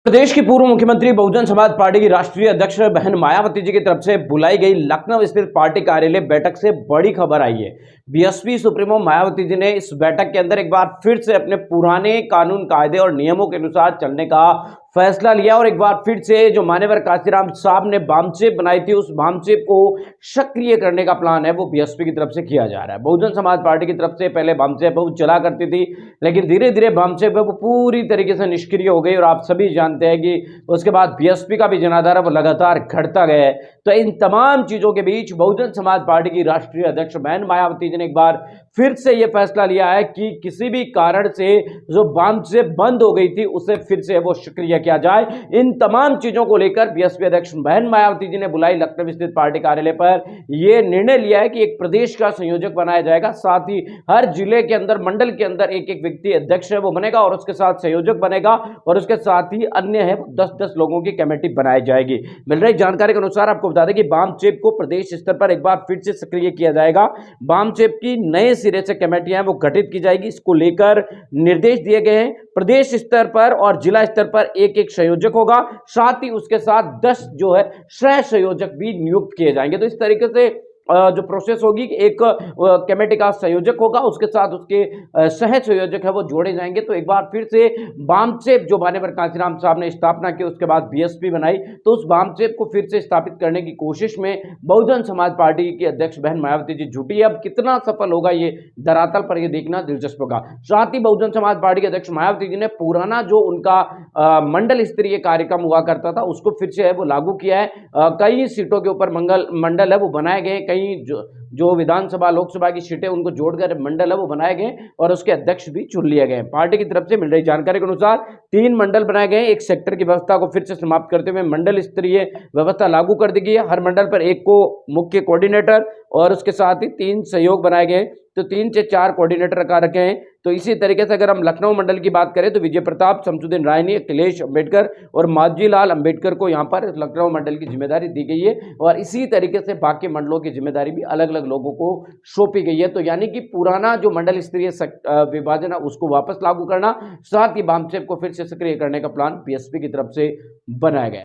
प्रदेश की पूर्व मुख्यमंत्री बहुजन समाज पार्टी की राष्ट्रीय अध्यक्ष बहन मायावती जी की तरफ से बुलाई गई लखनऊ स्थित पार्टी कार्यालय बैठक से बड़ी खबर आई है। बीएसपी सुप्रीमो मायावती जी ने इस बैठक के अंदर एक बार फिर से अपने पुराने कानून कायदे और नियमों के अनुसार चलने का फैसला लिया और एक बार फिर से जो मान्यवर कांशीराम साहब ने बामचेप बनाई थी, उस बामचेप को सक्रिय करने का प्लान है वो बीएसपी की तरफ से किया जा रहा है। बहुजन समाज पार्टी की तरफ से पहले बामचेप वो चला करती थी, लेकिन धीरे धीरे बामचेप वो पूरी तरीके से निष्क्रिय हो गई और आप सभी जानते हैं कि उसके बाद बीएसपी का भी जनाधार वो लगातार घटता गया है। तो इन तमाम चीजों के बीच बहुजन समाज पार्टी की राष्ट्रीय अध्यक्ष बहन मायावती जी ने एक बार फिर से यह फैसला लिया है कि किसी भी कारण से जो बामचेप बंद हो गई थी उसे फिर से वो सक्रिय किया जाए। इन तमाम चीजों को लेकर बीएसपी अध्यक्ष बहन मायावती जी ने बुलाई लखनऊ स्थित पार्टी कार्यालय पर यह निर्णय लिया है कि एक प्रदेश का संयोजक बनाया जाएगा, साथ ही हर जिले के अंदर मंडल के अंदर एक एक व्यक्ति अध्यक्ष है वो बनेगा और उसके साथ संयोजक बनेगा और उसके साथ ही अन्य है 10-10 लोगों की कमेटी बनाई जाएगी। मिल रही जानकारी के अनुसार आपको बता दें कि बामचेप को प्रदेश स्तर पर एक बार फिर से सक्रिय किया जाएगा। बामचेप की नए सिरे से कमेटियां वो गठित की जाएगी। इसको लेकर निर्देश दिए गए हैं। प्रदेश स्तर पर और जिला स्तर पर एक एक संयोजक होगा, साथ ही उसके साथ 10 जो है सह संयोजक भी नियुक्त किए जाएंगे। तो इस तरीके से जो प्रोसेस होगी कि एक कमेटी का संयोजक होगा, उसके साथ उसके सह संयोजक है वो जोड़े जाएंगे। तो एक बार फिर से बामचेप जो मान्यवर कांशीराम साहब ने स्थापना की, उसके बाद बीएसपी बनाई, तो उस बामचेप को फिर से स्थापित करने की कोशिश में बहुजन समाज पार्टी की अध्यक्ष बहन मायावती जी जुटी है। अब कितना सफल होगा ये धरातल पर ये देखना दिलचस्प होगा। साथ ही बहुजन समाज पार्टी के अध्यक्ष मायावती जी ने पुराना जो उनका मंडल स्तरीय कार्यक्रम हुआ करता था उसको फिर से है वो लागू किया है। कई सीटों के ऊपर मंडल है वो बनाए गए, कई जो विधानसभा लोकसभा की सीटें उनको जोड़कर मंडल है वो बनाए गए और उसके अध्यक्ष भी चुन लिए गए। पार्टी की तरफ से मिल रही जानकारी के अनुसार 3 मंडल बनाए गए। एक सेक्टर की व्यवस्था को फिर से समाप्त करते हुए मंडल स्तरीय व्यवस्था लागू कर दी गई है। हर मंडल पर एक को मुख्य कोऑर्डिनेटर और उसके साथ ही 3 सहयोग बनाए गए, तो 3 से 4 कोऑर्डिनेटर रखा रखे हैं। तो इसी तरीके से अगर हम लखनऊ मंडल की बात करें तो विजय प्रताप, शमसुद्दीन रायनी, अखिलेश अंबेडकर और माजी लाल अंबेडकर को यहाँ पर लखनऊ मंडल की जिम्मेदारी दी गई है और इसी तरीके से बाकी मंडलों की जिम्मेदारी भी अलग अलग लोगों को सौंपी गई है। तो यानी कि पुराना जो मंडल स्तरीय विभाजन है उसको वापस लागू करना, साथ ही बामचेप को फिर से सक्रिय करने का प्लान बीएसपी की तरफ से बनाया गया।